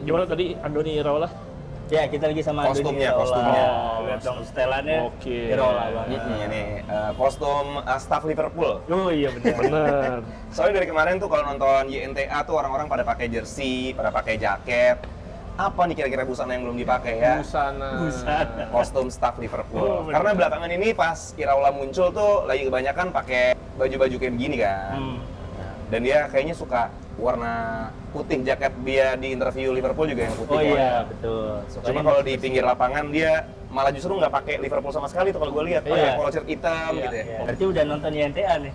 Gimana tadi Andoni Iraola? Ya, kita lagi sama Kostumnya. Lihat dong setelannya. Oke. Iraola banget. Ini kostum staff Liverpool. Oh iya benar. Bener. Soalnya dari kemarin tuh kalau nonton YNTA tuh orang-orang pada pakai jersey, pada pakai jaket. Apa nih kira-kira busana yang belum dipakai ya? Busana. Kostum staff Liverpool. Oh, bener. Karena belakangan ini pas Iraola muncul tuh lagi kebanyakan pakai baju-baju kayak begini kan. Dan dia kayaknya suka warna putih, jaket dia di interview Liverpool juga yang putih. Oh warna. iya, betul. Cuma kalau di pinggir lapangan dia malah justru nggak pakai Liverpool sama sekali tuh kalau gue lihat. Pakai Iya. polo shirt hitam Iya, gitu ya. iya. Berarti udah nonton YNTA nih.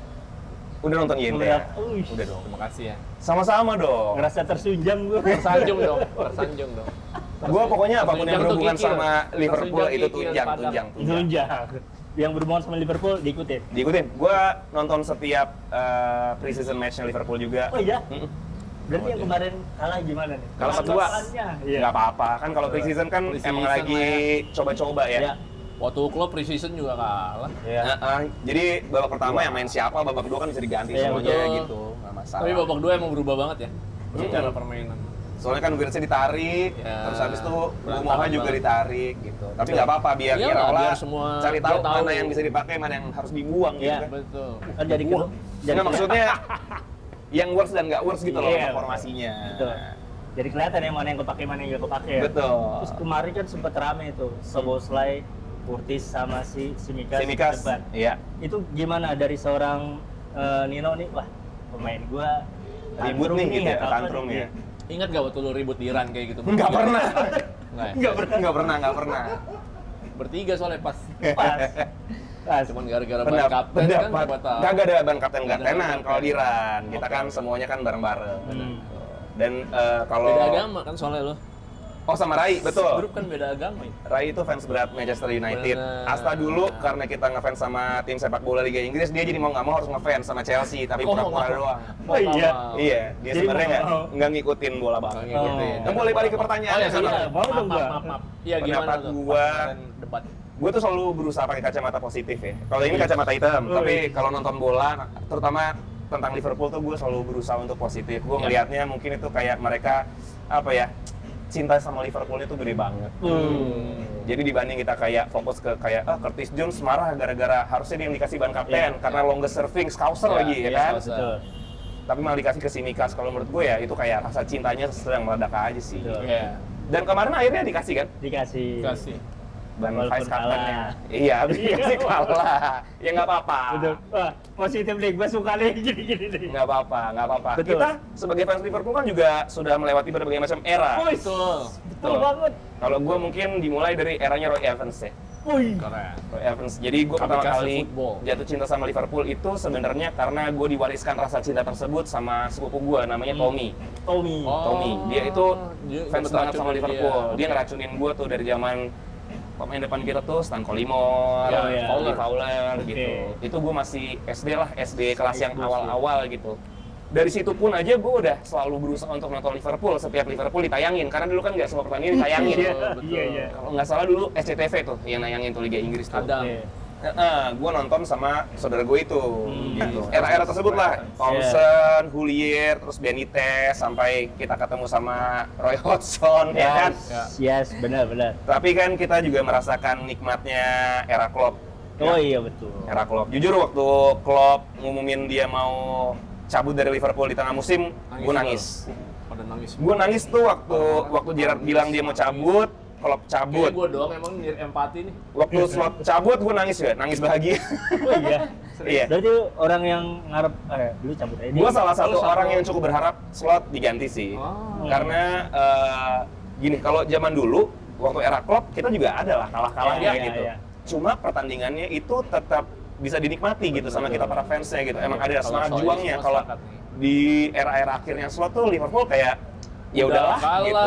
Udah nonton YNTA? Udah. Uish. Udah dong. Terima kasih ya. Sama-sama dong. Ngerasa tersunjam gue. Tersanjung dong. Tersanjung dong. Gue pokoknya apapun yang Tersunjang tuh berhubungan kikir. sama Liverpool Tersunjang itu kikir, tunjang. Tunjang. Yang berhubungan sama Liverpool diikutin. Diikutin. Gue nonton setiap pre-season match-nya Liverpool juga. Oh iya. Mm-mm. Berarti yang kemarin kalah gimana nih? Kalah 4-2. Iya. Nggak apa-apa. Kan kalau pre-season kan Pre-season emang lagi coba-coba ya. Iya. Waktu klub pre-season juga kalah. Iya. Jadi babak pertama yang main siapa, babak kedua kan bisa diganti Iya, semuanya betul. gitu. Nggak masalah. Tapi babak 2 emang berubah banget ya. Secara permainan. Soalnya kan Wirtz ditarik, Ya, terus habis itu berantakan Bumoha juga banget. ditarik gitu. Tapi nggak apa-apa, biar Iyalah, Iraola biar semua cari tahu dia tahu. mana yang bisa dipakai, mana yang harus dibuang gitu Iya. kan. Betul. Kan jadi Wah, nggak maksudnya yang works dan nggak works gitu loh Iya, formasinya. Betul. Jadi kelihatan ya mana yang kepake, mana yang nggak kepake ya. Betul. Terus kemarin kan sempat rame itu, Szoboszlai, Curtis sama si Tsimikas Tsimikas, debat. iya. Itu gimana dari seorang Nino nih, wah pemain gua Ribut nih gitu ya, apa tantrum nih? ya. Ingat gak waktu lu ribut di Iran kayak gitu? Nggak pernah. Nggak ya? Nggak pernah. Bertiga soalnya pas. Pas. Pas. Cuman gara-gara ban kapten kan Pendapat. batal. Kagak ada ban kapten Nggak ada kaptenan ban kalau di kapten. Iran. Kita Oke, kan oke. semuanya kan bareng-bareng. Hmm. Dan kalau Beda agama kan soalnya lo. Oh sama Rai, betul. Grup kan beda agama ya. Rai itu fans berat Manchester United. Bener. Asta dulu karena kita ngefans sama tim sepak bola Liga Inggris, dia jadi mau nggak mau harus ngefans sama Chelsea, tapi Oh, pura-pura mau. doang. Oh iya. Iya, dia Jadi sebenarnya mau. nggak ngikutin bola banget. Nggak ngikutin. Nah, boleh balik ke pertanyaan Oh ya, ya, sama. Iya, mau dong gua. Maaf. Iya, gimana Pendapat tuh? gua. Kemarin debat. Gue tuh selalu berusaha pakai kacamata positif ya. Kalau ini kacamata hitam, Oh, tapi iya. kalau nonton bola, terutama tentang Liverpool tuh gue selalu berusaha untuk positif. Gue Iya. ngelihatnya mungkin itu kayak mereka apa ya, cinta sama Liverpool itu gede banget. Jadi dibanding kita kayak fokus ke kayak Curtis Jones marah gara-gara harusnya dia yang dikasih ban kapten Iya, karena longest serving Scouser Iya, lagi ya iya, kan. Scouser. Betul. Tapi malah dikasih ke Tsimikas. Kalau menurut gue ya itu kayak rasa cintanya sedang meledak aja sih. Betul. Iya. Dan kemarin akhirnya dikasih kan Dikasih. Kasih. ban Walaupun vice captainnya. kalah. Iya, dikasih kalah. Ya nggak apa-apa. Betul. Wah, positif nih, gua suka nih gini-gini nih. Nggak apa-apa. Betul. Kita sebagai fans Liverpool kan juga sudah melewati berbagai macam era. Wih, Betul. betul banget. Kalau gue mungkin dimulai dari eranya Roy Evans ya. Wih. Keren. Roy Evans. Jadi gue pertama Kamikaze kali football. jatuh cinta sama Liverpool itu sebenarnya karena gue diwariskan rasa cinta tersebut sama sepupu gue namanya Tommy. Tommy. Tommy. Dia itu dia fans dapat banget racun sama dari Liverpool. Dia Oke. ngeracunin gue tuh dari zaman pemain depan kita tuh Stan Collymore, Oh, iya. Pauli Fowler Oke. gitu. Itu gue masih SD lah, SD kelas yang SD. awal-awal gitu. Dari situ pun aja gue udah selalu berusaha untuk nonton Liverpool. Setiap Liverpool ditayangin, karena dulu kan nggak semua pertandingan ditayangin. Iya, betul. iya, iya. Kalau nggak salah dulu SCTV tuh yang nayangin tuh Liga Inggris tuh. Ada. Oke. Gue nonton sama saudara gue itu, gitu. Iya. Era-era tersebut lah, Thompson, Houllier, terus Benitez, sampai kita ketemu sama Roy Hodgson, ya kan? Yes, benar. Tapi kan kita juga merasakan nikmatnya era Klopp. Oh iya betul. Era Klopp. Jujur waktu Klopp ngumumin dia mau cabut dari Liverpool di tengah musim, gue nangis. Pada nangis. Gue nangis tuh waktu Gerrard bilang dia mau cabut, Klopp cabut. Kayak gue doang emang empati nih. Waktu Slot cabut, gue nangis ya, nangis bahagia. Oh iya. Iya. Berarti orang yang ngarep dulu cabut aja. Gue salah satu Lu satu- orang yang cukup berharap Slot diganti sih. Oh. Karena gini, kalau zaman dulu, waktu era Klopp, kita juga ada lah kalah-kalahnya Iya, gitu. iya. Cuma pertandingannya itu tetap bisa dinikmati gitu sama kita para fansnya gitu. Emang ada Kalau semangat soalnya juangnya. semua Kalau sepakat nih. di era-era akhirnya Slot tuh Liverpool kayak ya Udah udahlah kalah. gitu.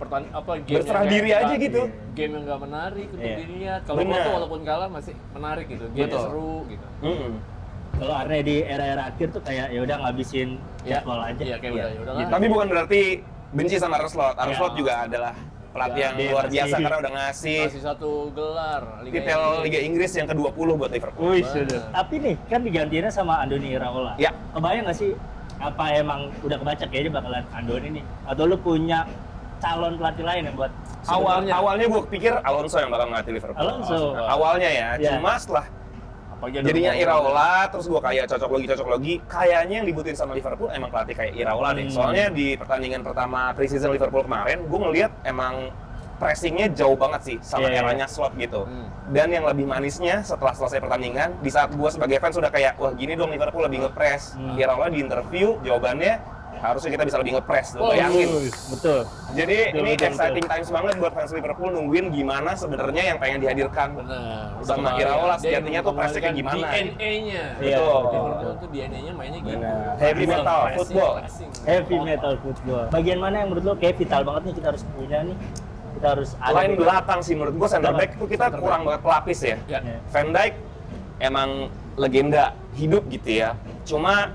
Game Berserah yang diri kayak aja gitu. Game yang nggak menarik untuk Iya. dilihat. Kalau Benar. gua tuh walaupun kalah masih menarik gitu. Game Betul. seru gitu. Mm-mm. Kalau Arne di era-era akhir tuh kayak ya udah ngabisin Iya. jadwal aja. Iya, kayak udah, ya udah lah. Tapi bukan berarti benci sama Arne Slot. Arne Ya. Slot juga adalah pelatih yang Dia luar masih- biasa karena udah ngasih Kasih satu gelar titel Liga Inggris yang ke-20 buat Liverpool. Wih, Bener. sudah. Tapi nih kan digantiinnya sama Andoni Iraola. Ya. Kebayang nggak sih apa emang udah kebaca kayaknya bakalan Andoni nih? Atau lu punya calon pelatih lain ya buat Awalnya gue pikir Alonso yang bakal ngelatih Liverpool. Alonso. Awalnya ya, Ya. cuma setelah Apalagi ada jadinya rumor- Iraola, terus gue kayak cocok logi. Kayaknya yang dibutuhin sama Liverpool emang pelatih kayak Iraola deh. Soalnya di pertandingan pertama preseason Liverpool kemarin, gue ngeliat emang pressingnya jauh banget sih sama Iya. eranya Slot gitu. Dan yang lebih manisnya setelah selesai pertandingan, di saat gue sebagai fans sudah kayak, wah gini dong Liverpool lebih nge-press. Iraola di interview, jawabannya harusnya kita bisa lebih nge-press. Tuh, bayangin. betul. Jadi Betul, ini betul, exciting times banget buat fans Liverpool nungguin gimana sebenarnya yang pengen dihadirkan. Benar. Sama Iraola sejatinya tuh pressnya kayak gimana. DNA-nya. Iya. Liverpool tuh DNA-nya mainnya gitu. Benar. Heavy metal Pressing, football. pressing. Heavy metal football. Bagian mana yang menurut lo kayak vital banget nih kita harus punya nih? Kita harus ada Lain nih. belakang sih menurut gua center back itu kita kurang banget pelapis ya. Ya. Ya. Van Dijk emang legenda hidup gitu ya. Cuma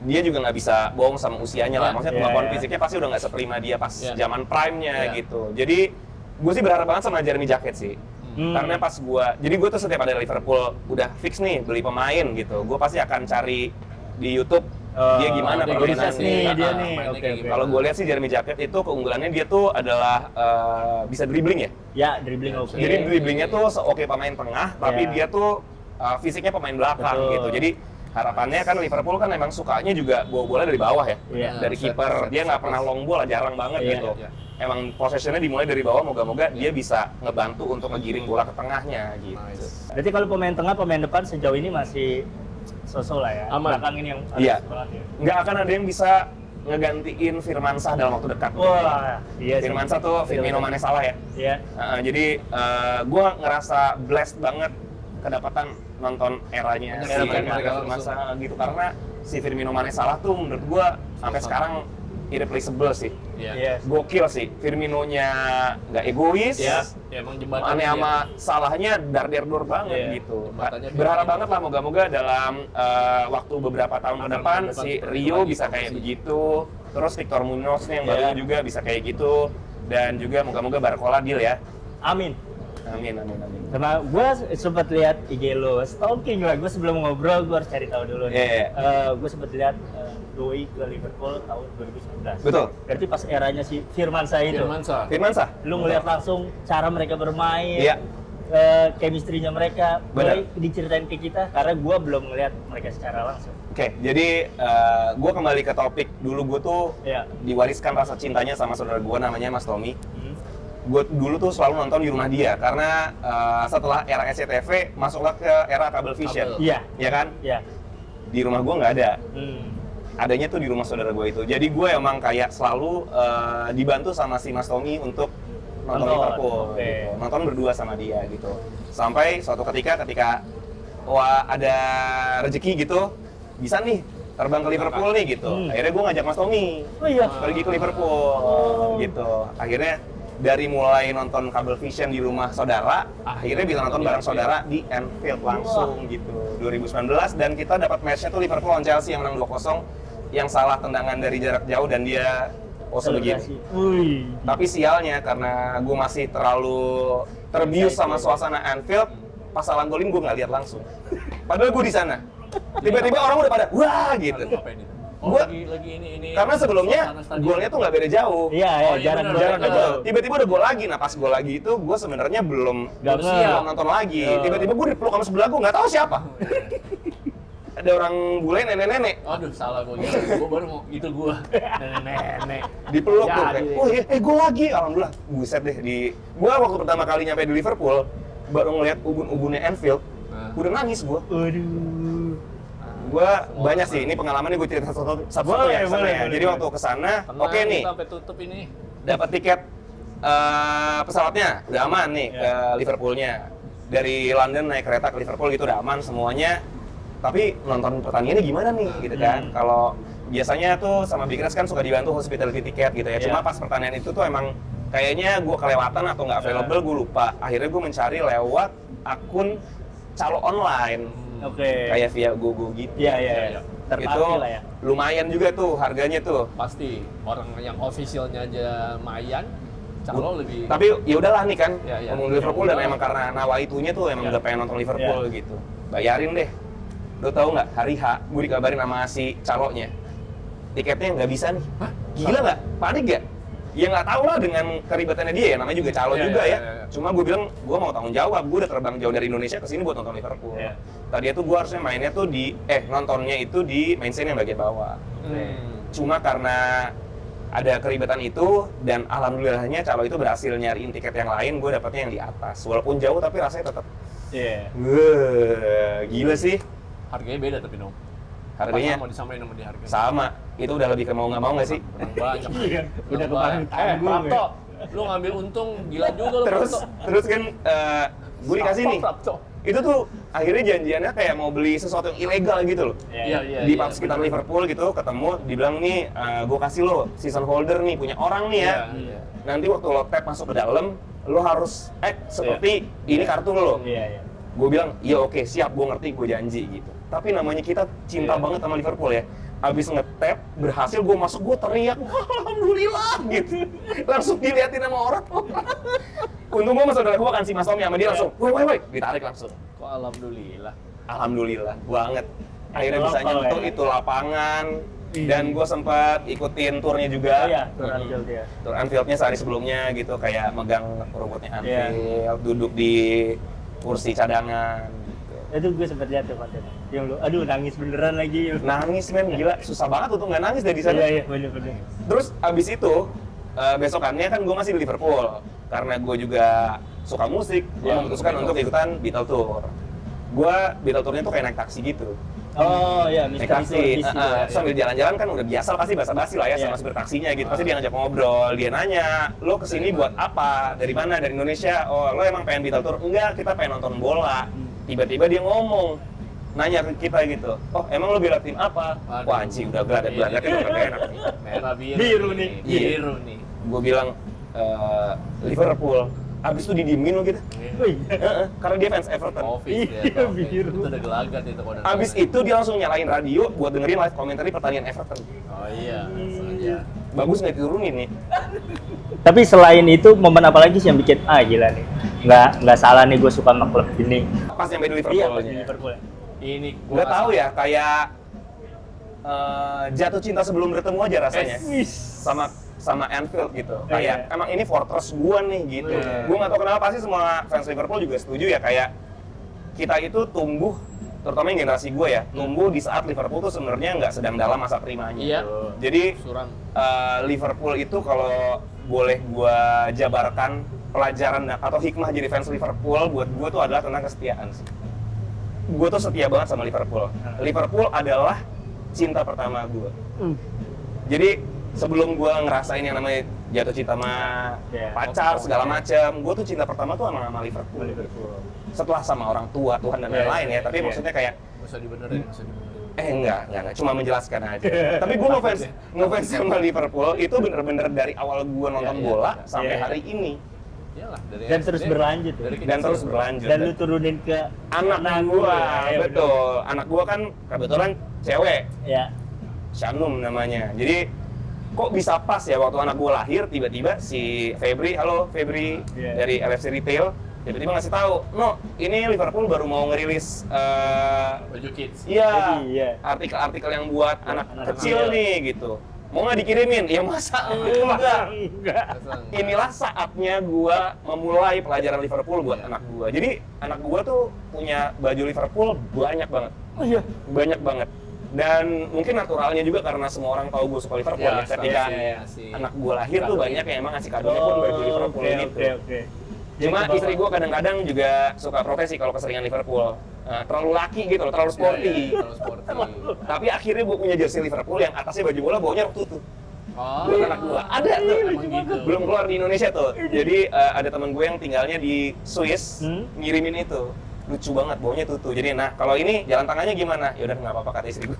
dia juga nggak bisa bohong sama usianya lah. Ya. Maksudnya Ya, kemampuan ya. fisiknya pasti udah nggak seprima dia pas Ya. zaman prime-nya Ya. gitu. Jadi gue sih berharap banget sama Jeremy Jacket sih. Karena pas jadi gue tuh setiap ada Liverpool udah fix nih beli pemain gitu. Gue pasti akan cari di YouTube dia gimana dia permainannya. bisa nih, dia Ah, nih. mainnya Oke, kayak oke. gimana. Kalau gue lihat sih Jeremy Jacket itu keunggulannya dia tuh adalah bisa dribbling ya. Ya, dribbling oke. Jadi dribblingnya tuh oke pemain tengah, tapi Ya. dia tuh fisiknya pemain belakang Betul. gitu. Jadi harapannya kan Liverpool kan emang sukanya juga bawa bola dari bawah ya. Iya. Dari kiper, dia nggak pernah long ball, jarang banget Iya. gitu. Iya. Emang possessionnya dimulai dari bawah, moga-moga dia bisa ngebantu untuk ngegiring bola ke tengahnya gitu. Nice. Berarti kalau pemain tengah, pemain depan sejauh ini masih so-so lah ya. Aman. Belakang ini yang Iya. harus banget ya. Nggak akan ada yang bisa ngegantiin Firmansyah dalam waktu dekat. Wah, iya sih. Firmansyah tuh Firmino Mane Salah ya. Iya. Jadi gue ngerasa blessed banget kedapatan nonton eranya si Menyaksikan mereka Marga Firmansyah gitu, karena si Firmino Mane Salah tuh menurut gue sampai sekarang irreplaceable sih. Iya. Iya. Gokil sih, Firminonya nggak egois, Ya, emang jembatan. Mane sama Salahnya dar-der-dor banget Iya. gitu. Jembatannya Berharap beda. banget lah moga-moga dalam waktu beberapa tahun ke depan si Rio bisa kayak begitu, terus Victor Munoz nih yang baru Iya. juga bisa kayak gitu, dan juga moga-moga Barcola deal ya. Amin. Amin, amin, amin. Karena gue sempat lihat IG lo, stalking lah. Gue sebelum ngobrol, gue harus cari tahu dulu nih. Iya. Gue sempat lihat Doi ke Liverpool tahun 2019. Betul. Berarti pas eranya si Firmansyah itu. Firmansyah. Firmansyah? Lu ngeliat langsung cara mereka bermain, Iya. chemistry-nya mereka. Benar. Boleh diceritain ke kita? Karena gue belum ngeliat mereka secara langsung. Oke, jadi gue kembali ke topik. Dulu gue tuh Iya. diwariskan rasa cintanya sama saudara gue namanya Mas Tommy. Hmm. Gue dulu tuh selalu nonton di rumah dia, karena setelah era SCTV, masuklah ke era Cablevision. Kabel. Iya. Ya kan? Iya. Di rumah gue nggak ada. Hmm. Adanya tuh di rumah saudara gue itu. Jadi gue emang kayak selalu dibantu sama si Mas Tommy untuk nonton Nonton, Liverpool, oke. gitu. Nonton berdua sama dia gitu. Sampai suatu ketika wah ada rezeki gitu, bisa nih terbang ke Liverpool nih gitu. Akhirnya gue ngajak Mas Tommy Oh iya. pergi ke Liverpool gitu. Akhirnya dari mulai nonton Cablevision di rumah saudara, akhirnya bisa nonton bareng saudara di Anfield langsung gitu 2019, dan kita dapat matchnya tuh Liverpool lawan Chelsea yang menang 2-0, yang salah tendangan dari jarak jauh dan dia pose begini. Selebrasi. Wih. Tapi sialnya karena gue masih terlalu terbius sama suasana Anfield, pas salah golin gue nggak lihat langsung. Padahal gue di sana. Tiba-tiba orang udah pada wah gitu. Aduh, ngapain itu? Oh, Gua- lagi ini. Karena sebelumnya suasana stadion. golnya tuh nggak beda jauh. Iya, Oh, iya, jarang benar, Jarang benar. ada gol. Tiba-tiba ada gol lagi. Nah pas gol lagi itu gue sebenarnya belum Nggak siap ngeh. nonton lagi. Oh. Tiba-tiba gue dipeluk sama sebelah gue nggak tahu siapa. Ada orang bule nenek-nenek Aduh, salah gue. Gue baru mau gitu gue. Nenek. dipeluk Ya, tuh kayak, gitu. oh iya, gol lagi. Alhamdulillah, buset deh. Gue waktu pertama kali nyampe di Liverpool, baru ngeliat ubun-ubunnya Anfield, Nah. udah nangis gue. Waduh. Gue banyak sih, ini pengalamannya gue cerita satu Boleh, ya kesana boleh, ya. boleh, Jadi boleh. waktu kesana, Tenang, oke nih, kita sampai tutup ini. dapat tiket pesawatnya udah aman nih Ya. ke Liverpoolnya. Dari London naik kereta ke Liverpool gitu udah aman semuanya. Tapi nonton pertandingannya gimana nih gitu kan? Kalau biasanya tuh sama Big Reds kan suka dibantu hospitality tiket gitu ya. Cuma Ya. pas pertandingan itu tuh emang kayaknya gue kelewatan atau nggak available, gue lupa. Akhirnya gue mencari lewat akun calo online. Oke. Kayak via GoGo gitu. Iya, iya. Iya. Tertarik Itu lah ya. lumayan juga tuh harganya tuh. Pasti orang yang officialnya aja Mayan, calo lebih. Tapi ya udahlah nih kan, Ya, ya. ngomong Liverpool dan Ya, emang karena nawaitunya tuh emang Ya. udah pengen nonton Liverpool gitu. Bayarin deh. Lo tau nggak, hari H gue dikabarin sama si calonya, tiketnya nggak bisa nih. Hah? Gila nggak? Panik gak? ya nggak tahu lah dengan keribetannya dia ya, namanya juga calo Iya, juga iya, ya. iya. Cuma gue bilang, gue mau tanggung jawab, gue udah terbang jauh dari Indonesia ke sini buat nonton Liverpool. Iya. Tadi itu gue harusnya mainnya tuh nontonnya itu di main stand yang bagian bawah. Cuma karena ada keribetan itu, dan alhamdulillahnya calo itu berhasil nyariin tiket yang lain, gue dapetnya yang di atas. Walaupun jauh tapi rasanya tetap, Iya. gila sih. Harganya beda tapi dong. Harganya mau disamain sama di harga. sama, itu udah lebih ke mau nggak mau nggak sih? Menang banyak. Iya, udah Menang kebangun banyak. tanggung, Prapto, lu ngambil untung gila juga lu Terus Prapto. kan gue dikasih nih, Prapto. itu tuh akhirnya janjiannya kayak mau beli sesuatu yang ilegal gitu loh. Iya. Di pub sekitar Liverpool gitu, ketemu, dibilang nih, gue kasih lo season holder nih, punya orang nih ya. Iya. Nanti waktu lo tap masuk ke dalam, lo harus act seperti ini kartu lo. Iya. Gue bilang, iya oke, siap, gue ngerti, gue janji gitu. Tapi namanya kita cinta Iya. banget sama Liverpool ya. Abis nge-tap, berhasil gue masuk, gue teriak, wah alhamdulillah gitu. Langsung diliatin sama orang. Untung gue sama saudara gue kan si Mas Tommy sama dia langsung, woi, ditarik langsung. Kok alhamdulillah. Alhamdulillah banget. Akhirnya bisa Lokal nyentuh ya. itu lapangan. Iya. Dan gue sempat ikutin turnya juga. Oh iya, tur Anfield ya. Tur Anfieldnya sehari sebelumnya gitu, kayak megang rumputnya Anfield, duduk di kursi cadangan gitu. Itu gue sempet lihat tuh kontennya. Yang lu, aduh nangis beneran lagi. Nangis men, gila, susah banget untuk nggak nangis dari sana. Iya, bener. Terus abis itu, besokannya kan gue masih di Liverpool. Karena gue juga suka musik, gue Ya, memutuskan untuk ikutan Beatle Tour. Gue Beatle Tournya tuh kayak naik taksi gitu. Oh iya, Naik Mr. taksi, Tour sambil jalan-jalan kan udah biasa lah, pasti basa-basi lah ya sama Iya. supir taksinya gitu. Pasti dia ngajak ngobrol, dia nanya, lo kesini buat apa? Dari mana? Dari Indonesia? Oh, lo emang pengen Beatle Tour? Enggak, kita pengen nonton bola. Tiba-tiba dia ngomong, nanya ke kita gitu, oh emang lo bela tim apa? Aduh. Wah anjing, udah gelagat-gelagat itu udah enak nih. Merah biru. Biru nih. Biru nih. Gue bilang, Liverpool. Abis itu didiemin lo gitu. Wih. Karena dia fans Everton. Office Iya, dia. biru. Itu udah gelagat itu kalau udah. Abis itu dia langsung nyalain radio buat dengerin live commentary pertandingan Everton. Oh iya, sengaja. Bagus nggak diturunin nih. Tapi selain itu, momen apa lagi sih yang bikin gila nih? Nggak salah nih gue suka sama klub ini. Pas nyampe di Iya, Liverpool. pas di Liverpool. Ini gua Nggak tahu ya, kayak jatuh cinta sebelum bertemu aja rasanya. Wih. Sama Anfield gitu. Iya. Kayak emang ini fortress gua nih gitu. Iya. Gua nggak tahu kenapa, pasti semua fans Liverpool juga setuju ya, kayak kita itu tumbuh, terutama yang generasi gue ya, tumbuh di saat Liverpool tuh sebenarnya nggak sedang dalam masa primanya. Iya. Jadi Suram. Liverpool itu kalau boleh gua jabarkan pelajaran atau hikmah jadi fans Liverpool buat gua tuh adalah tentang kesetiaan sih. Gua tuh setia banget sama Liverpool. Liverpool adalah cinta pertama gua. Jadi sebelum gua ngerasain yang namanya jatuh cinta sama Iya. pacar segala macam, gua tuh cinta pertama tuh sama Liverpool. Setelah sama orang tua, Tuhan dan Iya, lain-lain ya, tapi iya. maksudnya kayak Nggak usah dibenerin, nggak usah dibenerin. enggak, cuma menjelaskan aja. Tapi gue ngefans sama Liverpool itu bener-bener dari awal gue nonton Iya, bola iya. sampai Iya. hari ini. Iyalah, dari Dan SD, terus berlanjut. dari Dan kecil. terus berlanjut. Dan lu turunin ke Anak gua, ya, betul. Anak gua kan kebetulan cewek, Ya. Shanum namanya. Jadi kok bisa pas ya waktu anak gua lahir tiba-tiba si Febri, halo Febri Iya. dari LFC Retail, tiba-tiba ngasih tahu, "No, ini Liverpool baru mau ngerilis Baju kids. iya, Iya. artikel-artikel yang buat anak Anak kecil kecil. nih gitu. Mau nggak dikirimin? Ya masa enggak? Enggak. Inilah saatnya gua memulai pelajaran Liverpool buat anak gua. Jadi anak gua tuh punya baju Liverpool banyak banget. Oh iya. Banyak banget. Dan mungkin naturalnya juga karena semua orang tahu gue suka Liverpool Ya, ya, ketika iya, anak gue lahir tuh banyak yang emang ngasih kadonya pun baju Liverpool gitu. Oke. Cuma istri gue kadang-kadang juga suka protes sih kalau keseringan Liverpool. Terlalu laki gitu loh, terlalu sporty. Iya, terlalu sporty. Tapi akhirnya gue punya jersey Liverpool yang atasnya baju bola, bawahnya rok tutu. Oh, Buat anak gue. Ada tuh. Emang gitu. Belum keluar di Indonesia tuh. Jadi ada teman gue yang tinggalnya di Swiss, ngirimin itu. Lucu banget, baunya tutu. Jadi nah, kalau ini jalan tangannya gimana? Ya udah nggak apa-apa kata istri gue.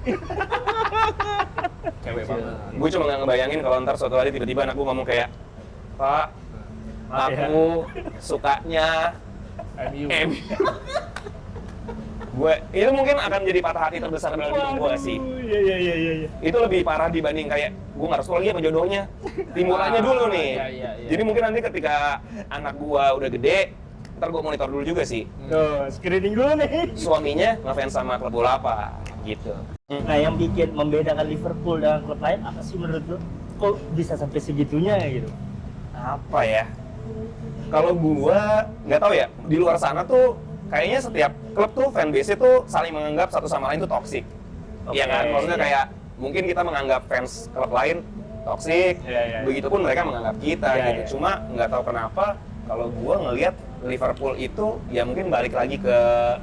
Cewek banget. Gue cuma nggak ngebayangin kalau ntar suatu hari tiba-tiba anak gue ngomong kayak, Pak, aku sukanya MU. MU. Gue itu mungkin akan jadi patah hati terbesar dalam hidup gue sih. Iya. Itu lebih parah dibanding kayak gue nggak restu lagi sama jodohnya. Timurannya dulu nih. Iya. Jadi mungkin nanti ketika anak gue udah gede, ntar gue monitor dulu juga sih. Tuh, screening dulu nih. Suaminya ngefans sama klub bola apa gitu. Nah, yang bikin membedakan Liverpool dengan klub lain apa sih menurut lu? Kok bisa sampai segitunya gitu? Apa ya? Kalau gua nggak tahu ya, di luar sana tuh kayaknya setiap klub tuh fanbase tuh saling menganggap satu sama lain tuh toksik. Iya kan? Maksudnya kayak mungkin kita menganggap fans klub lain toksik, begitupun mereka menganggap kita gitu. Cuma nggak tahu kenapa kalau gua ngelihat Liverpool itu ya mungkin balik lagi ke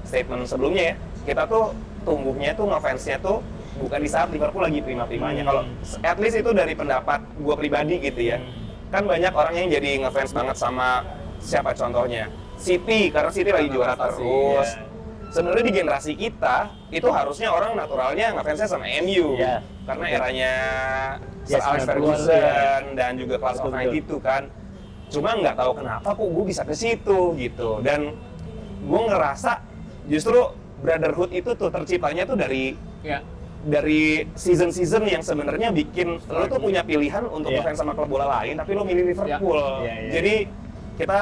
statement sebelumnya ya. Kita tuh tumbuhnya tuh ngefansnya tuh bukan di saat Liverpool lagi prima-primanya. Kalau at least itu dari pendapat gua pribadi gitu ya. Kan banyak orang yang jadi ngefans banget sama siapa contohnya? City, karena City lagi juara terus. Sebenarnya di generasi kita itu harusnya orang naturalnya ngefansnya sama MU. Karena eranya Sir Alex Ferguson dan juga Class of 90 itu kan. Cuma nggak tahu kenapa kok gue bisa ke situ gitu. Dan gue ngerasa justru brotherhood itu tuh terciptanya tuh dari season-season yang sebenarnya bikin lo tuh punya pilihan untuk ngefans sama klub bola lain, tapi lo milih Liverpool. Jadi kita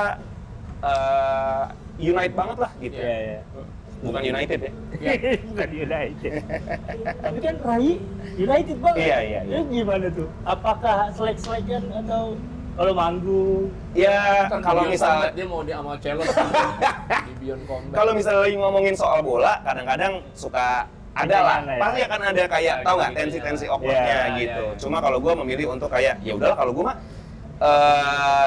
unite banget lah gitu. Bukan United ya? Bukan United. Tapi kan Rai United banget. Iya. Itu gimana tuh? Apakah selek-selekan atau kalau manggung? Ya kalau misalnya dia mau sama Chelsea di Beyond Combat. Kalau misalnya lagi ngomongin soal bola, kadang-kadang suka ada lah, pasti akan ada kayak tahu nggak tensi-tensi awkwardnya gitu. Cuma kalau gue memilih untuk kayak ya udahlah kalau gue mah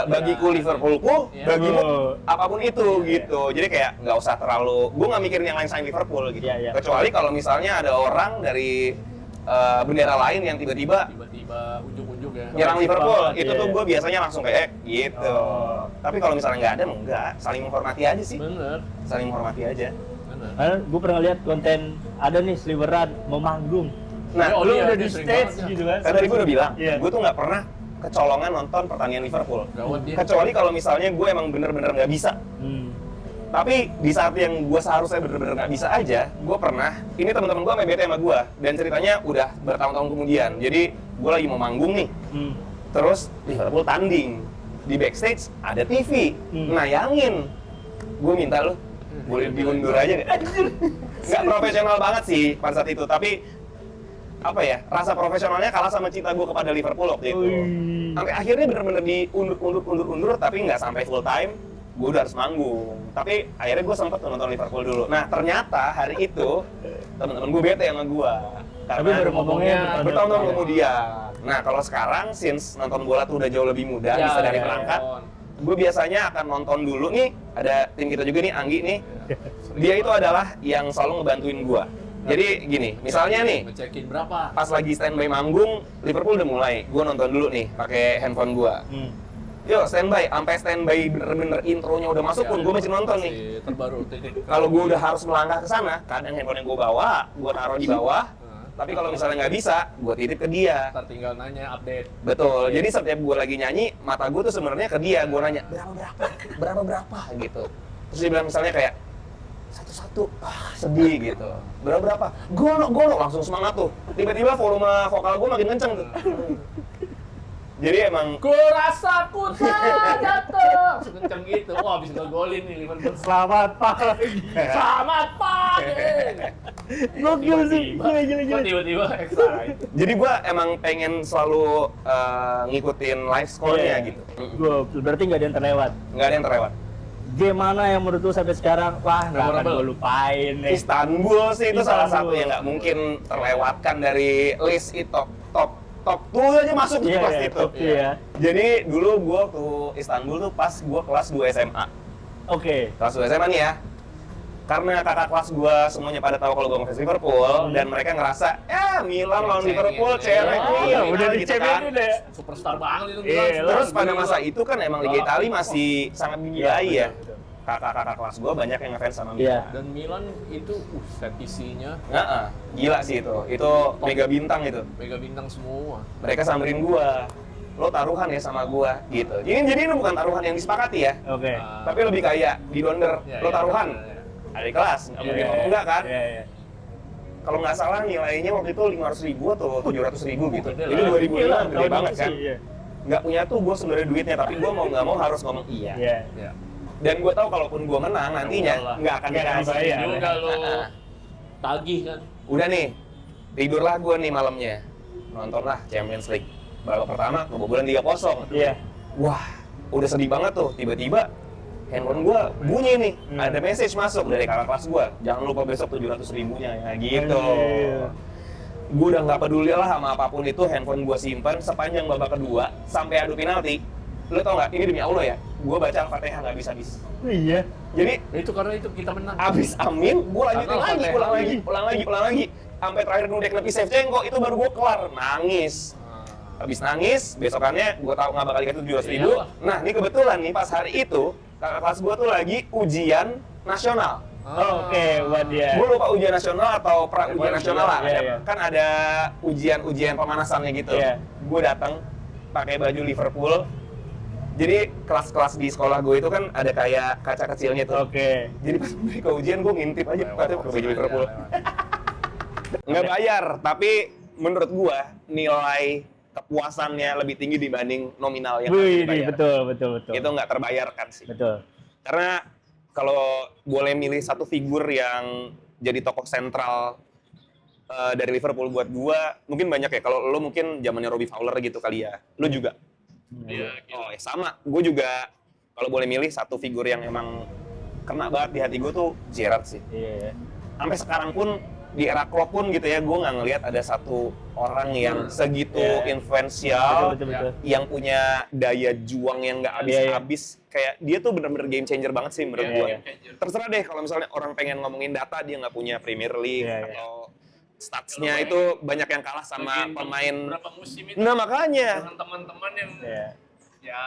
bagiku Liverpoolku, bagimu apapun itu gitu. Jadi kayak nggak usah terlalu, gue nggak mikirin yang lain selain Liverpool gitu. Kecuali kalau misalnya ada orang dari bendera lain yang tiba-tiba ujuk-ujuk ya nyerang Liverpool, itu tuh gue biasanya langsung kayak gitu. Tapi kalau misalnya nggak ada, enggak, saling menghormati aja sih. Bener. Saling menghormati aja. Gue pernah lihat konten ada nih sliveran mau manggung. Nah, lu udah di stage gitu kan? Kan tadi gue udah bilang, gue tuh nggak pernah kecolongan nonton pertandingan Liverpool. Kecuali kalau misalnya gue emang bener-bener nggak bisa. Tapi di saat yang gue seharusnya bener-bener nggak bisa aja, gue pernah, ini teman-teman gue main bete sama gue, dan ceritanya udah bertahun-tahun kemudian. Jadi gue lagi mau manggung nih, terus Liverpool tanding, di backstage ada TV, nayangin. Gue minta lu, boleh diundur aja nggak? Nggak profesional banget sih pada saat itu, tapi apa ya, rasa profesionalnya kalah sama cinta gue kepada Liverpool waktu itu. Sampai akhirnya bener-bener diundur, tapi nggak sampai full time. Gue udah harus manggung, tapi akhirnya gue sempet nonton Liverpool dulu. Nah ternyata hari itu teman-teman gue bete sama gue karena baru ngomongnya bertahun-tahun kemudian. Nah kalau sekarang since nonton bola tuh udah jauh lebih mudah, bisa dari perangkat, gue biasanya akan nonton dulu nih. Ada tim kita juga nih, Anggi nih, dia itu adalah yang selalu ngebantuin gue. Jadi gini, misalnya nih, ngecekin berapa? pas lagi standby manggung, Liverpool udah mulai, gue nonton dulu nih pakai handphone gue. Yuk standby, sampai standby bener-bener intronya udah masuk pun gue masih nonton nih. Terbaru. Kalau gue udah harus melangkah ke sana, kadang handphone yang gue bawa, gue taruh di bawah. Tapi kalau misalnya nggak bisa, gue titip ke dia. Ntar tinggal nanya update. Betul. Jadi setiap gue lagi nyanyi, mata gue tuh sebenarnya ke dia. Gue nanya berapa gitu. Terus dia bilang misalnya kayak satu, sedih gitu. Berapa? Golok langsung semangat tuh. Tiba-tiba volume vokal gue makin kenceng tuh. Jadi emang ku rasa ku tak jatuh kenceng gitu. Wah bisa ngegolin nih Liverpool. Selamat pagi. Selamat pagi. Gokil sih. Gila. Tiba-tiba excited. jadi gue emang pengen selalu ngikutin live score-nya gitu. Gokil, berarti nggak ada yang terlewat. Nggak ada yang terlewat. Game mana yang menurut lu sampai sekarang wah nggak akan gue lupain nih. Istanbul sih itu salah satu yang nggak mungkin terlewatkan dari list itu top 2 aja masuk Iya, pas itu. Iya. Jadi dulu gue ke Istanbul tuh pas gue kelas 2 SMA. Oke. Kelas 2 SMA nih ya. Karena kakak kelas gue semuanya pada tahu kalau gue ngefans Liverpool dan mereka ngerasa Milan lawan Liverpool cerek nih. Udah gitu dicemenin deh. Superstar banget itu Iya, Milan. Terus pada masa itu kan emang Liga Italia masih sangat dinilai ya. Kakak-kakak kelas gue banyak yang ngefans sama Milan. Dan Milan itu set isinya Gila sih itu. Itu mega bintang itu. mega bintang semua. Mereka samperin gua, lo taruhan ya sama gua gitu. Jadi ini bukan taruhan yang disepakati ya, Oke. tapi lebih kayak di donder, lo taruhan. Ada di kelas, nggak mungkin ngomong enggak kan? Iya. Kalau nggak salah nilainya waktu itu 500.000 atau 700.000 gitu. Gede Jadi lah. 2005 gede banget kan. Iya. Nggak punya tuh gua sebenarnya duitnya, tapi gua mau nggak mau harus ngomong iya. Iya. Dan gua tahu kalaupun gua menang nantinya nggak akan Nggak dikasih. dibayar. Juga lo tagih kan. Udah nih, tidurlah gua nih malamnya, nontonlah Champions League. Babak pertama kebobolan 3-0. Iya. Wah, udah sedih banget tuh, tiba-tiba handphone gue bunyi nih, ada message masuk dari kakak kelas gue, jangan lupa besok 700.000-nya ya gitu. Gue udah nggak peduli lah sama apapun itu, handphone gue simpan sepanjang babak kedua sampai adu penalti. Lo tau nggak, ini demi Allah ya, gue baca Al-Fatihah nggak habis-habis. Iya. Jadi Itu karena itu kita menang. abis amin, gue lanjutin Karena lagi, Al-Fatihah ulang lagi. Sampai terakhir Dudek nepi Shevchenko, itu baru gue kelar, nangis. Habis nangis, besokannya gue tahu nggak bakal dikasih 700.000. Iyalah. Nah, ini kebetulan nih pas hari itu kakak kelas gue tuh lagi ujian nasional. Oke, buat dia. Gue lupa ujian nasional atau pra ujian nasional lah. Iya, iya. Kan ada ujian pemanasannya gitu. Iya. Gue datang pakai baju Liverpool. Jadi kelas-kelas di sekolah gue itu kan ada kayak kaca kecilnya tuh. Oke. Jadi pas mereka ujian gue ngintip aja pakai baju Liverpool. Nggak bayar, tapi menurut gue nilai kepuasannya lebih tinggi dibanding nominal yang harus Wih, dibayar. betul. Itu nggak terbayarkan sih. Betul. Karena kalau boleh milih satu figur yang jadi tokoh sentral dari Liverpool buat gua, mungkin banyak ya. Kalau lo mungkin zamannya Robbie Fowler gitu kali ya. Lo juga? Iya. Oh ya sama. Gue juga kalau boleh milih satu figur yang emang kena banget di hati gue tuh Gerrard sih. Iya. Sampai sekarang pun di era Klopp pun gitu ya, gue nggak ngelihat ada satu orang yang segitu Iya. influensial, Betul. yang punya daya juang yang nggak habis-habis. Kayak dia tuh bener-bener game changer banget sih menurut Iya, gue. iya. Terserah deh kalau misalnya orang pengen ngomongin data, dia nggak punya Premier League Iya, iya. atau statsnya itu banyak yang kalah sama Bagian pemain. berapa musim itu Nah makanya dengan teman-teman yang Iya. ya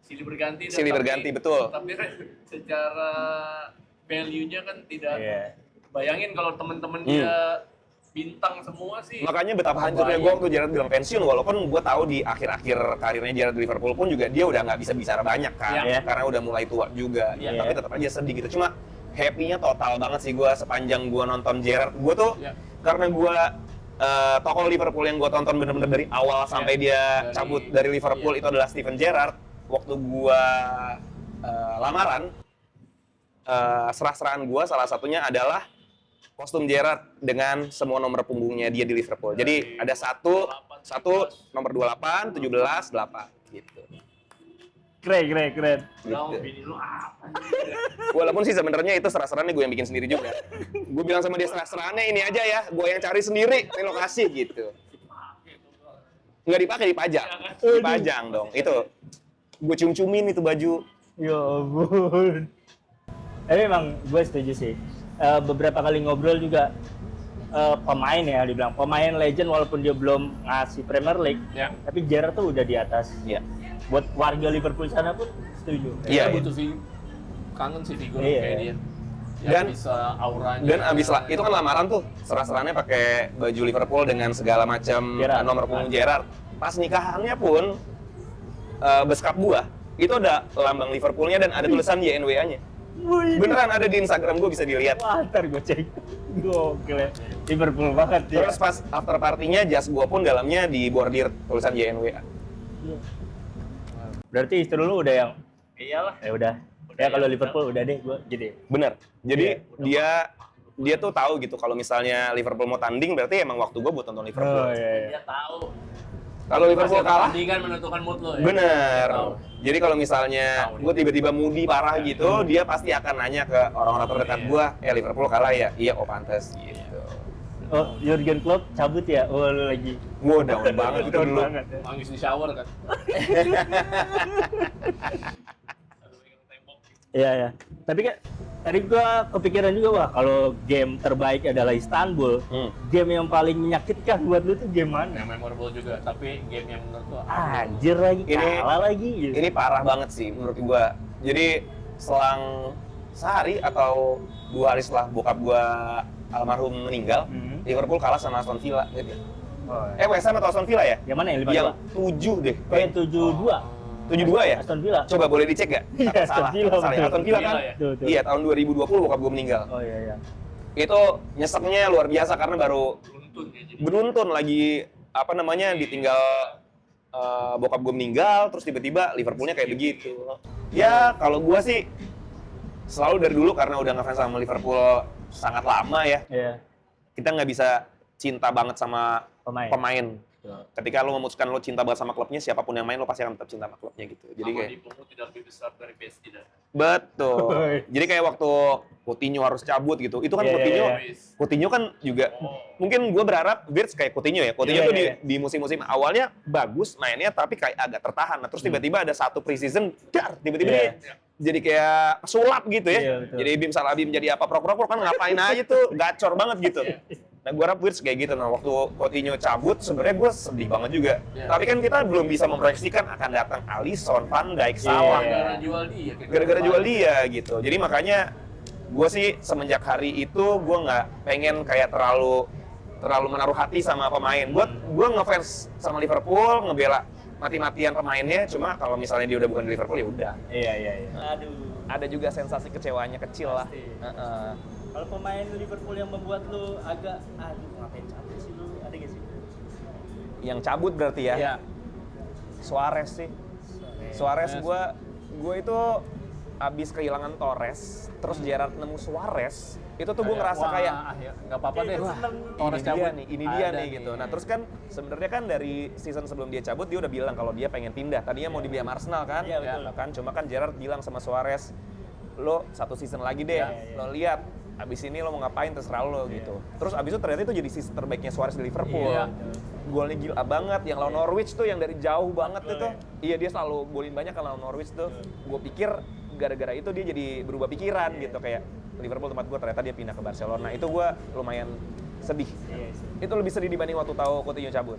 silih berganti. Silih berganti, betul. Tapi kan secara value-nya kan tidak. Iya. Bayangin kalau teman-teman dia bintang semua sih. makanya betapa hancurnya gue waktu Gerrard bilang pensiun, walaupun gue tahu di akhir-akhir karirnya Gerrard di Liverpool pun juga dia udah nggak bisa bicara banyak kan, Iya. karena udah mulai tua juga. Iya. Tapi tetap aja sedih gitu. Cuma happy-nya total banget sih gue sepanjang gue nonton Gerrard. Gue tuh Iya. karena gue tokoh Liverpool yang gue tonton bener-bener dari awal sampai dia cabut dari Liverpool itu adalah Steven Gerrard. Waktu gue lamaran, serah-serahan gue salah satunya adalah kostum Gerrard dengan semua nomor punggungnya dia di Liverpool. Jadi ada satu nomor 28, 17, 8 gitu. Keren. Udah bini lu apa? Walaupun sih sebenarnya itu serah-serahannya gue yang bikin sendiri juga. Gue bilang sama dia serah-serahannya ini aja ya, gue yang cari sendiri di lokasi gitu. Nggak dipakai, dipajang. Dipajang dong. Itu gue cium-ciumin itu baju. Ya ampun. Tapi emang gue setuju sih. Beberapa kali ngobrol juga pemain ya, dibilang pemain legend walaupun dia belum ngasih Premier League, Ya. tapi Gerrard tuh udah di atas. Iya. Buat warga Liverpool sana pun setuju. Iya, Kita butuh kangen sih figur Iya. kayak dia. Yang Dan- bisa auranya. Dan abis lah, itu kan lamaran tuh, serah-serahannya pakai baju Liverpool dengan segala macam Gerrard. nomor punggung Gerrard. Pas nikahannya pun, beskap gua, itu ada lambang Liverpoolnya dan ada tulisan YNWA-nya. Wih, Beneran ada di Instagram gua, bisa dilihat. wah, ntar gue cek. Gokil ya. Liverpool banget ya. Terus pas after partinya, jas gua pun dalamnya dibordir tulisan YNWA. Berarti istri lu udah yang iyalah. Ya udah. Ya kalau Liverpool udah deh gue jadi. Bener. Jadi Iya, dia tuh tahu gitu kalau misalnya Liverpool mau tanding, berarti emang waktu gua buat nonton Liverpool. iya. Dia tahu. Kalau Liverpool kalah, Pertandingan menentukan mood lo ya. bener. Tahu. Jadi kalau misalnya Tahu gue tiba-tiba moody parah gitu, dia pasti akan nanya ke orang-orang terdekat gue, Liverpool kalah ya? Iya, oh pantes gitu. Oh, Jurgen Klopp cabut ya? Oh, lu lagi. Gue down banget itu Down dulu. banget ya. Nangis di shower kan. Iya. Tapi kan tadi gua kepikiran juga, wah kalau game terbaik adalah Istanbul, game yang paling menyakitkan buat lu tuh game mana? Yang memorable juga, tapi game yang menurut gua Anjir lagi, kalah lagi gitu. Ini parah banget sih menurut gue. Jadi selang sehari atau 2 hari setelah bokap gue almarhum meninggal, Liverpool kalah sama Aston Villa. Gitu. Oh, West Ham atau Aston Villa ya? yang mana yang Yang 5-2? 7 deh. Kayak 7-2. 7-2 ya? Aston Villa. Coba boleh dicek gak? Iya, Aston Villa, Salah ya? betul. Aston Villa kan? Villa ya? Tuh. Iya, tahun 2020 bokap gue meninggal. Oh iya. Itu nyeseknya luar biasa karena baru beruntun ya jadi. beruntun lagi apa namanya ditinggal bokap gue meninggal, terus tiba-tiba Liverpoolnya kayak begitu. Ya kalau gue sih selalu dari dulu karena udah ngefans sama Liverpool sangat lama ya, Iya. kita nggak bisa cinta banget sama Pemain. pemain. Ya. Ketika lo memutuskan lo cinta banget sama klubnya, siapapun yang main lo pasti akan tetap cinta sama klubnya gitu. Jadi kayak Dipomu tidak lebih besar dari PSG dan. betul. Jadi kayak waktu Coutinho harus cabut gitu. Itu kan Iya, Coutinho, iya, Coutinho kan juga mungkin gue berharap Wirtz kayak Coutinho ya. Coutinho Iya, tuh iya. di musim-musim awalnya bagus mainnya tapi kayak agak tertahan. Nah, terus tiba-tiba ada satu preseason, tiba-tiba Iya. dia jadi kayak sulap gitu ya. Iya, betul. Jadi Bim Salabim jadi apa prok-prok kan ngapain aja tuh gacor banget gitu. Nah, gue harap Wirtz kayak gitu. Nah, waktu Coutinho cabut, sebenarnya gue sedih banget juga. Iya. Tapi kan kita belum bisa memproyeksikan akan datang Alisson, Van Dijk, Salah. Iya. Gara-gara jual dia. Gara-gara jual dia gitu. Jadi makanya gue sih semenjak hari itu gue nggak pengen kayak terlalu menaruh hati sama pemain. Gue ngefans sama Liverpool, ngebela mati-matian pemainnya. Cuma kalau misalnya dia udah bukan di Liverpool ya udah. Iya. Aduh. Ada juga sensasi kecewanya kecil lah. Pasti. Heeh. Kalau pemain Liverpool yang membuat lu agak, aduh ngapain cabut sih lu, ada gak sih? Yang cabut berarti ya. Iya. Suarez sih. Suarez gue itu abis kehilangan Torres, terus Gerrard nemu Suarez, itu tuh gue ngerasa kayak nggak apa-apa deh. Kayak Wah, seneng. Torres ini cabut. dia nih, ini dia Ada nih gitu. Nah terus kan sebenarnya kan dari season sebelum dia cabut dia udah bilang kalau dia pengen pindah. Tadinya mau dibeli sama Arsenal kan, Iya, betul. kan cuma kan Gerrard bilang sama Suarez, lo 1 season lagi deh, Iya. lo lihat. Abis ini lo mau ngapain terserah lo gitu. Terus abis itu ternyata itu jadi season terbaiknya Suarez di Liverpool. Iya. Golnya gila banget, yang lawan Norwich tuh yang dari jauh banget Betul, itu. Iya dia selalu golin banyak kan lawan Norwich tuh. Gue pikir gara-gara itu dia jadi berubah pikiran gitu kayak Liverpool tempat gue, ternyata dia pindah ke Barcelona. Itu gue lumayan sedih. Iya sih. Itu lebih sedih dibanding waktu tahu Coutinho cabut.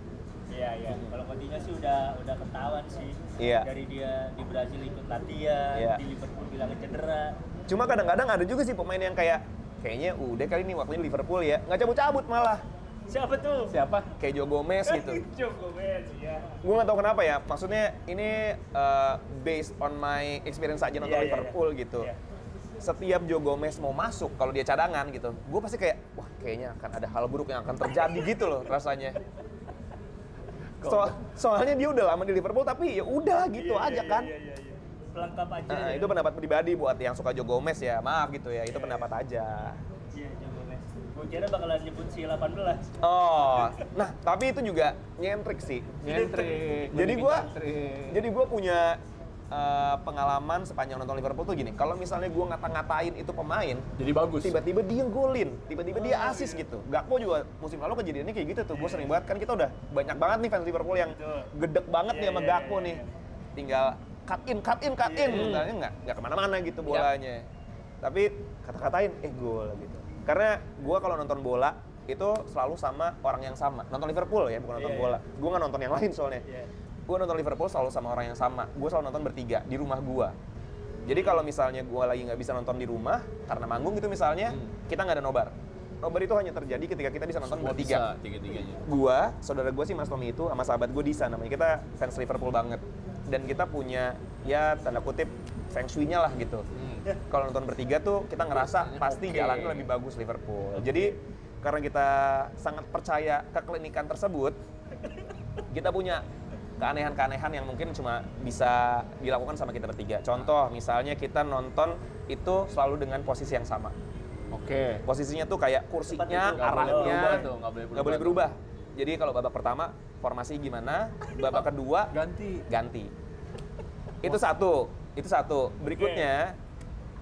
Iya. Kalau Coutinho sih udah ketahuan sih. Iya. Dari dia di Brazil ikut latihan, Iya. di Liverpool bilang cedera. Cuma kadang-kadang ada juga sih pemain yang kayaknya udah kali ini waktunya Liverpool ya, nggak cabut-cabut malah. Siapa tuh? Siapa? Kayak Joe Gomez gitu. Joe Gomez, ya. Gue nggak tahu kenapa ya, maksudnya ini based on my experience aja nonton Iya, Liverpool iya. gitu. Iya. Setiap Joe Gomez mau masuk, kalau dia cadangan gitu, gue pasti kayak, wah kayaknya akan ada hal buruk yang akan terjadi gitu loh rasanya. Soalnya dia udah lama di Liverpool tapi ya udah gitu Iya, aja iya, kan. Iya. Pelengkap aja. Nah, ya. itu pendapat pribadi buat yang suka Joe Gomez ya, maaf gitu ya, itu pendapat aja. Iya, Joe Gomez. Gue kira bakalan nyebut si 18. Oh, nah tapi itu juga nyentrik sih. Nyentrik. Jadi gue punya pengalaman sepanjang nonton Liverpool tuh gini, kalau misalnya gue ngata-ngatain itu pemain, Jadi bagus. tiba-tiba dia golin, tiba-tiba dia assist gitu. Gakpo juga musim lalu kejadiannya kayak gitu tuh, gue sering banget kan kita udah banyak banget nih fans Liverpool yang Betul. gedek banget nih sama Iya, Gakpo iya, nih. iya. Tinggal cut in, sebenarnya nggak kemana-mana gitu bolanya. Tapi kata-katain, gol gitu. Karena gue kalau nonton bola itu selalu sama orang yang sama. Nonton Liverpool ya, bukan nonton Iya, bola. Gue nggak nonton yang lain soalnya. Iya. Gue nonton Liverpool selalu sama orang yang sama. Gue selalu nonton bertiga di rumah gue. Jadi kalau misalnya gue lagi nggak bisa nonton di rumah karena manggung gitu misalnya, kita nggak ada nobar. Nobar itu hanya terjadi ketika kita bisa nonton Semua bertiga. bisa, tiga-tiganya. Gua, saudara gue sih Mas Tommy itu sama sahabat gue Disa, namanya kita fans Liverpool banget. Dan kita punya ya tanda kutip feng shui-nya lah gitu. Kalau nonton bertiga tuh kita ngerasa Biasanya pasti oke. jalannya lebih bagus Liverpool. Jadi karena kita sangat percaya keklinikan tersebut, kita punya keanehan-keanehan yang mungkin cuma bisa dilakukan sama kita bertiga. Contoh, misalnya kita nonton itu selalu dengan posisi yang sama. Oke. Posisinya tuh kayak kursinya, Nggak boleh arahnya berubah tuh, nggak boleh berubah. Jadi kalau babak pertama formasi gimana, babak kedua ganti. Itu satu. Berikutnya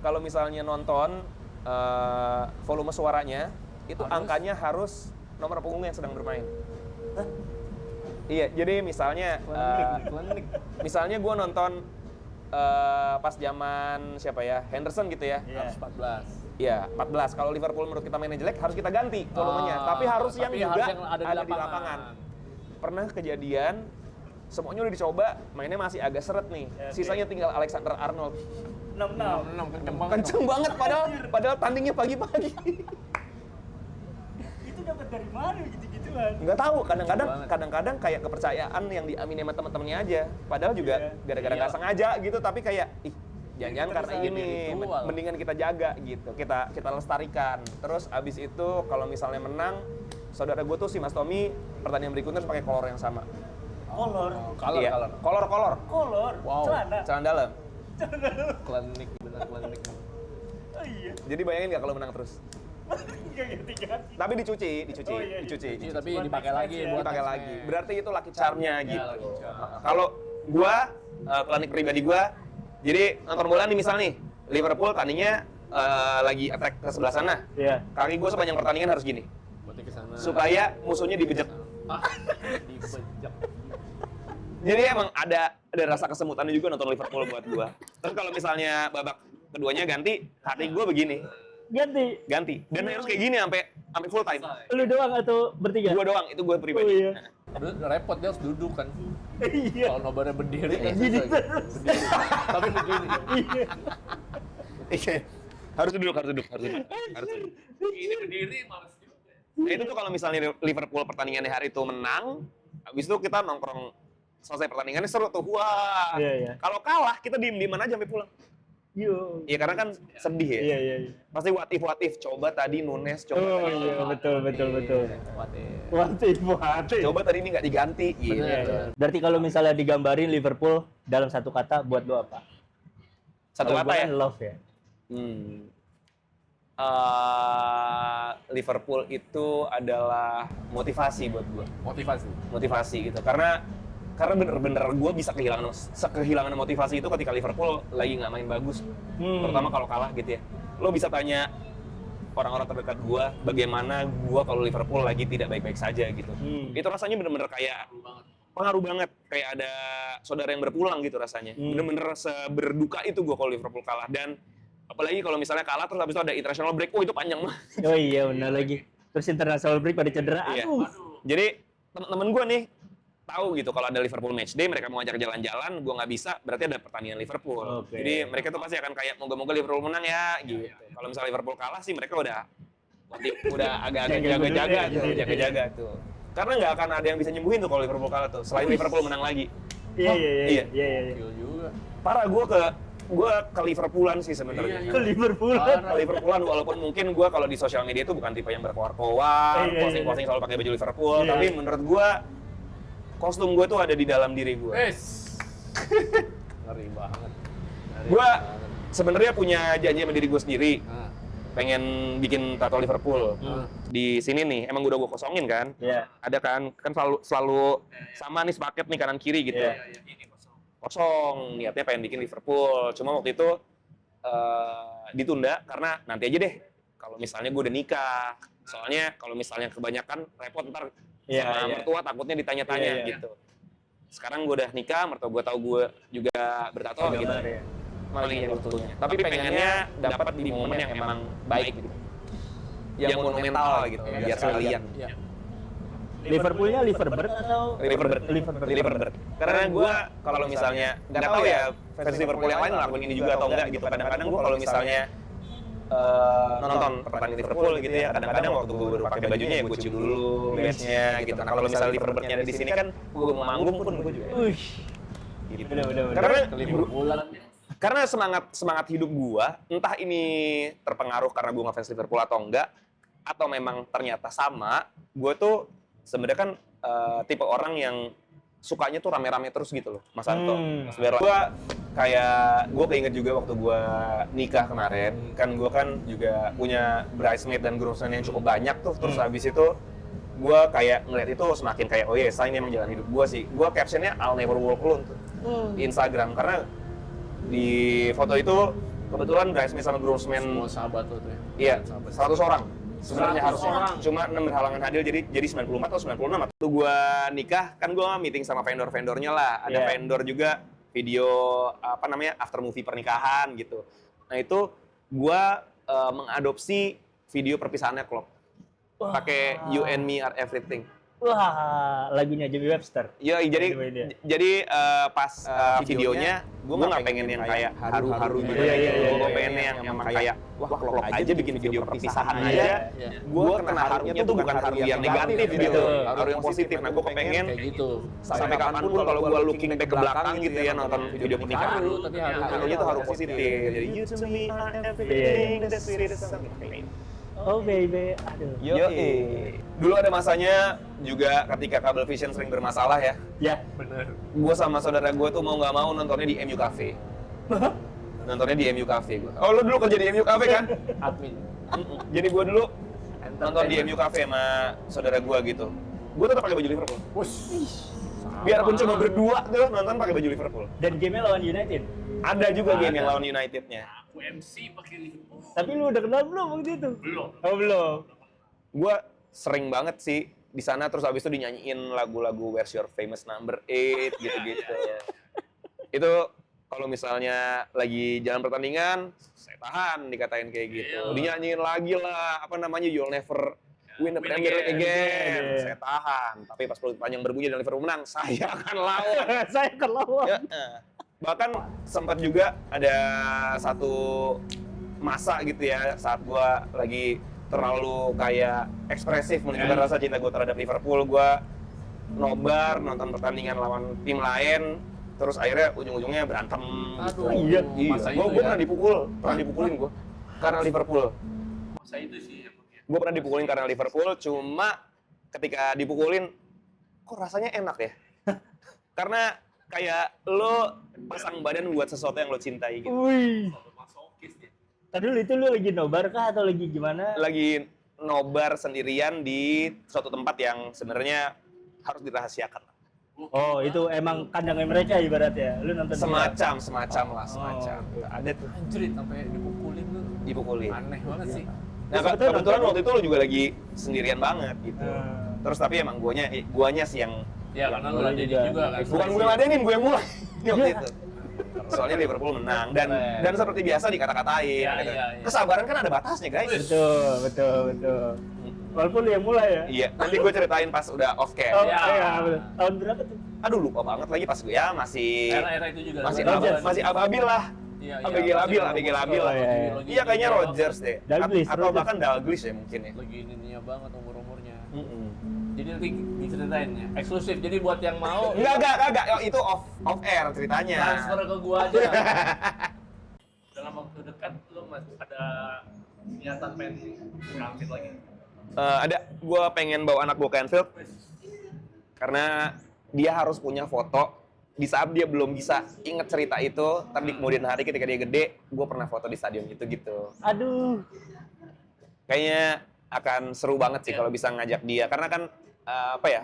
kalau misalnya nonton volume suaranya itu angkanya harus nomor punggung yang sedang bermain. Iya, jadi misalnya Klinik. misalnya gue nonton pas zaman siapa ya, Henderson gitu ya. Iya. Harus 14. Iya, 14. Kalau Liverpool menurut kita mainnya jelek, harus kita ganti volumenya. Tapi harus yang juga harus yang ada di lapangan. Pernah kejadian, semuanya udah dicoba, mainnya masih agak seret nih. Oke. Sisanya tinggal Alexander Arnold. 6-6. Kenceng banget. Kenceng banget, padahal tandingnya pagi-pagi. Itu dapat dari mana gitu-gituan? Nggak tahu, banget. kadang-kadang kayak kepercayaan yang diamini sama teman-temannya aja. Padahal juga Iya. gara-gara Iya. nggak sengaja gitu, tapi kayak, jangan-jangan Kita karena bisa ini, ritual. mendingan kita jaga gitu, kita lestarikan. Terus abis itu kalau misalnya menang, saudara gue tuh si Mas Tommy, pertandingan berikutnya harus pakai kolor yang sama. Kolor. Color. Iya, kolor. Kolor. Wow. Celana dalam. Klinik, bener klinik. Oh iya. Jadi bayangin nggak kalau menang terus? Tapi dicuci. Oh, iya, dicuci. Tapi dipakai lagi buat Dipakai next lagi. match. Berarti itu lucky charm-nya Iya, gitu. lucky charm. Kalau gua klinik pribadi gua, jadi nonton bola nih misal nih, Liverpool tandingnya lagi attack ke sebelah sana. Iya. Kaki gua sepanjang pertandingan harus gini, Berarti ke sana. supaya musuhnya dibejek. Dibejek. Jadi emang ada rasa kesemutannya juga nonton Liverpool buat gua. Terus kalau misalnya babak keduanya ganti, hati gua begini, Ganti. dan harus kayak gini sampai full time. Lu doang atau bertiga? Gua doang, itu gua Oh pribadi. iya. Repot dia harus duduk kan. Iya. Kalau nobarnya berdiri kan Gini susah gitu. Berdiri. Tapi begini. Iya. Iya. Harus duduk. Ini berdiri males juga. Nah itu tuh kalau misalnya Liverpool pertandingannya hari itu menang, habis itu kita nongkrong selesai pertandingannya seru tuh, wah. Iya. Kalau kalah kita diem-dieman aja sampai pulang. Yo. Iya karena kan sedih ya. Iya. Pasti what if. Coba tadi Nunes, coba Oh tadi. iya, betul. Waduh. Wati. Coba tadi ini nggak diganti. Gitu. Bener. Berarti kalau misalnya digambarin Liverpool dalam satu kata, buat lo apa? Satu Kalau kata gua ya. kan love ya. Liverpool itu adalah motivasi buat gua. Motivasi. Gitu. Karena bener-bener gue bisa kehilangan motivasi itu ketika Liverpool lagi nggak main bagus, terutama kalau kalah gitu ya. Lo bisa tanya orang-orang terdekat gue, bagaimana gue kalau Liverpool lagi tidak baik-baik saja gitu. Itu rasanya bener-bener kayak pengaruh banget, kayak ada saudara yang berpulang gitu rasanya. Bener-bener seberduka itu gue kalau Liverpool kalah, dan apalagi kalau misalnya kalah terus habis itu ada international break, itu panjang banget. Oh iya, benar lagi. Terus international break pada cedera. Iya. Aduh. Jadi temen gue nih tahu gitu kalau ada Liverpool match day, mereka mau ngajak jalan-jalan, gue nggak bisa, berarti ada pertandingan Liverpool. Oke. Jadi mereka tuh pasti akan kayak moga-moga Liverpool menang ya gitu. Kalau misalnya Liverpool kalah sih mereka udah agak-agak jaga-jaga tuh. Karena nggak akan ada yang bisa nyembuhin tuh kalau Liverpool kalah tuh, selain Liverpool menang lagi. Iya. Gil juga. Parah, gue ke Liverpoolan sih sebenarnya. Ke Liverpool. Ke Liverpoolan, walaupun mungkin gue kalau di sosial media itu bukan tipe yang berkoar-koar, Iya. posting-posting selalu pakai baju Liverpool, Iya. tapi menurut gue kostum gue tuh ada di dalam diri gue. Ngeri banget. Gue sebenarnya punya janji sama diri gue sendiri, Nah. pengen bikin tato Liverpool. Di sini nih, emang udah gue kosongin kan? Iya. Ada kan selalu sama nih sepaket nih kanan kiri gitu. Iya. Kosong, niatnya pengen bikin Liverpool. Cuma waktu itu ditunda karena nanti aja deh. Kalau misalnya gue udah nikah, soalnya kalau misalnya kebanyakan repot ntar Iya, sama iya. mertua takutnya ditanya-tanya Iya. gitu. Sekarang gue udah nikah, mertua gue tahu gue juga bertato gitu. Gambar, ya. Malah ingin waktunya. Tapi pengennya dapat di momen yang emang baik gitu. Yang monumental gitu, Iya, biar sekalian. Iya. Liverpoolnya Liverbird atau Liverbird. Karena gue kalau misalnya nggak tahu ya fans Liverpool yang lain ngelakuin ini juga atau enggak gitu. Kadang-kadang gue kalau misalnya nonton pertandingan Liverpool gitu ya, kadang-kadang waktu gue baru pakai bajunya ya gue cium dulu matchnya gitu. Nah kalau misalnya Liverbirdnya ada di sini kan gue mau manggung pun gue juga. Gitu. Bener. Karena Karena semangat hidup gua, entah ini terpengaruh karena gua ngefans Liverpool atau enggak, atau memang ternyata sama, gua tuh sebenarnya kan tipe orang yang sukanya tuh rame-rame terus gitu loh, Mas Anto. Sebenarnya gua keinget juga waktu gua nikah kemarin, kan gua kan juga punya bridesmaid dan groomsmen yang cukup banyak tuh, terus habis itu gua kayak ngeliat itu semakin kayak oh yes, ini emang jalan hidup gua sih. Gua captionnya I'll never walk alone tuh di Instagram, karena di foto itu kebetulan bridesmaid sama groomsmen Semua sahabat lo tuh ya. iya, Sahabat. 100 orang. Sebenarnya 100 harusnya orang. cuma 6 berhalangan hadir, jadi 94 atau 96. Waktu gua nikah kan gua meeting sama vendor-vendornya lah. Ada Yeah. vendor juga video apa namanya after movie pernikahan gitu. Nah itu gua mengadopsi video perpisahannya Klopp. Pakai You and Me Are Everything. Wah, lagunya Jimmy Webster. Iya, Iya. jadi pas videonya gue nggak pengen yang kayak haru-haru gitu. Iya. Gue pengen yang emang kayak wah Klopp aja bikin video perpisahan Iya. aja. Iya. Gue kena harunya tuh bukan haru yang negatif gitu, haru yang positif. Nah gue kepengen Kayak gitu. sampai kapanpun kalau gue looking back ke belakang gitu ya nonton video pernikahan, Haru, tapi harunya tuh haru positif. Jadi you to me are everything, the sweetest something. Oh baby, aduh. Yoi. Dulu ada masanya juga ketika kabel vision sering bermasalah ya. Ya, Bener. Gue sama saudara gue tuh mau nggak mau nontonnya di MU Cafe. Nontonnya di MU Cafe gue. Oh lu dulu kerja di MU Cafe kan? Admin. Jadi gue dulu nonton di MU Cafe sama saudara gue gitu. Gue tetap pakai baju Liverpool. Biarpun cuma berdua tuh nonton pakai baju Liverpool. Dan game-nya lawan United. Ada juga game yang lawan United-nya. Aku MC pakai Liverpool. Tapi lu udah kenal belum waktu itu? Belum. Oh belum. Gue sering banget sih di sana, terus habis itu dinyanyiin lagu-lagu Where's Your Famous Number 8 gitu-gitu. Itu kalau misalnya lagi jalan pertandingan, saya tahan dikatain kayak gitu. Dinyanyiin lagi lah, apa namanya, You'll Never Win the Premier League again. Saya tahan. Tapi pas peluit panjang berbunyi dan Liverpool menang, saya akan lawan. Saya akan lawan. Ya, bahkan sempat juga ada satu masa gitu ya, saat gua lagi terlalu kayak ekspresif menunjukkan rasa cinta gue terhadap Liverpool. Gue nobar nonton pertandingan lawan tim lain, terus akhirnya ujung-ujungnya berantem. Aduh, iya. masa itu Gue ya? pernah dipukulin gue karena Liverpool. Masa itu sih. Gue pernah dipukulin karena Liverpool, cuma ketika dipukulin, kok rasanya enak ya? Karena kayak lo pasang badan buat sesuatu yang lo cintai gitu. Wih. Masokis dia. Tadi itu lu lagi nobar kah atau lagi gimana? Lagi nobar sendirian di suatu tempat yang sebenarnya harus dirahasiakan. Oh, itu emang kandangnya mereka ibaratnya. Lu nonton Semacam lah. Ada tuh Anjrit sampai dipukulin lu. dipukulin. Aneh banget sih. Nah, kebetulan waktu itu lo juga lagi sendirian banget gitu. Terus tapi emang guanya sih yang Ya karena lu ladenin juga kan. bukan gue ladenin, gue yang mulai waktu itu. Soalnya Liverpool menang dan seperti biasa dikata-katain. Iya, gitu. iya, iya. Kesabaran kan ada batasnya, guys. Betul. Walaupun lu yang mulai ya. Iya, nanti gue ceritain pas udah off cam. Oh, Ya. iya, betul. Tahun berapa tuh? Aduh, lupa banget lagi pas gue ya masih Era-era itu juga. masih ababil lah. Iya, Abigail Abil masih lah. iya, iya. Iya, kayaknya Rodgers deh. Dalglish, Atau bahkan Dalglish ya mungkin ya. Lagi ininya banget umur-umurnya. Mm-mm. Jadi nanti diceritain ya. Eksklusif. Jadi buat yang mau Enggak. Oh, itu off air ceritanya. transfer ke gua aja. Dalam waktu dekat lu masih ada niatan pengen ngambil lagi. Ada, gue pengen bawa anak gue ke Anfield karena dia harus punya foto di saat dia belum bisa inget cerita itu. Tapi di kemudian hari ketika dia gede, gue pernah foto di stadion itu gitu. Aduh. Kayaknya akan seru banget sih kalau bisa ngajak dia, karena kan apa ya,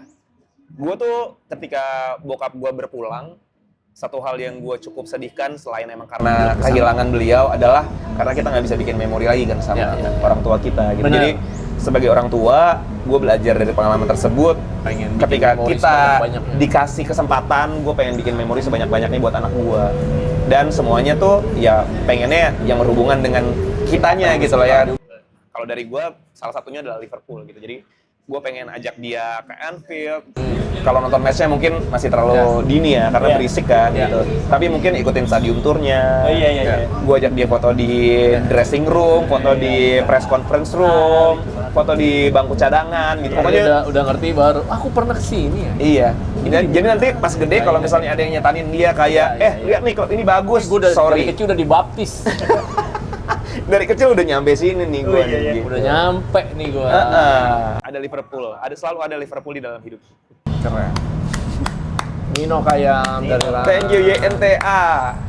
gue tuh ketika bokap gue berpulang, satu hal yang gue cukup sedihkan selain emang karena kehilangan beliau adalah karena kita nggak bisa bikin memori lagi kan sama orang tua kita gitu. Benar. Jadi sebagai orang tua, gue belajar dari pengalaman tersebut. Pengen bikin Ketika memori kita sebanyak-banyaknya. dikasih kesempatan, gue pengen bikin memori sebanyak-banyaknya buat anak gue. Dan semuanya tuh ya pengennya yang berhubungan dengan kitanya gitu loh ya. Kalau dari gue, salah satunya adalah Liverpool gitu. Jadi gue pengen ajak dia ke Anfield. Kalau nonton match-nya mungkin masih terlalu dini ya, karena berisik kan gitu. Tapi mungkin ikutin stadium tour-nya. Iya. Gue ajak dia foto di dressing room, foto di press conference room, foto di bangku cadangan gitu. Pokoknya udah ngerti baru. Aku pernah kesini ya. iya. Jadi nanti pas gede kalau misalnya ada yang nyetanin dia kayak, lihat nih klub ini bagus. Gue dari Sorry. kecil udah dibaptis. Dari kecil udah nyampe sini nih gue. iya. Udah nyampe nih gue. Ada Liverpool, selalu ada Liverpool di dalam hidup. Keren. Nino Kayam dari Thank you YNTA.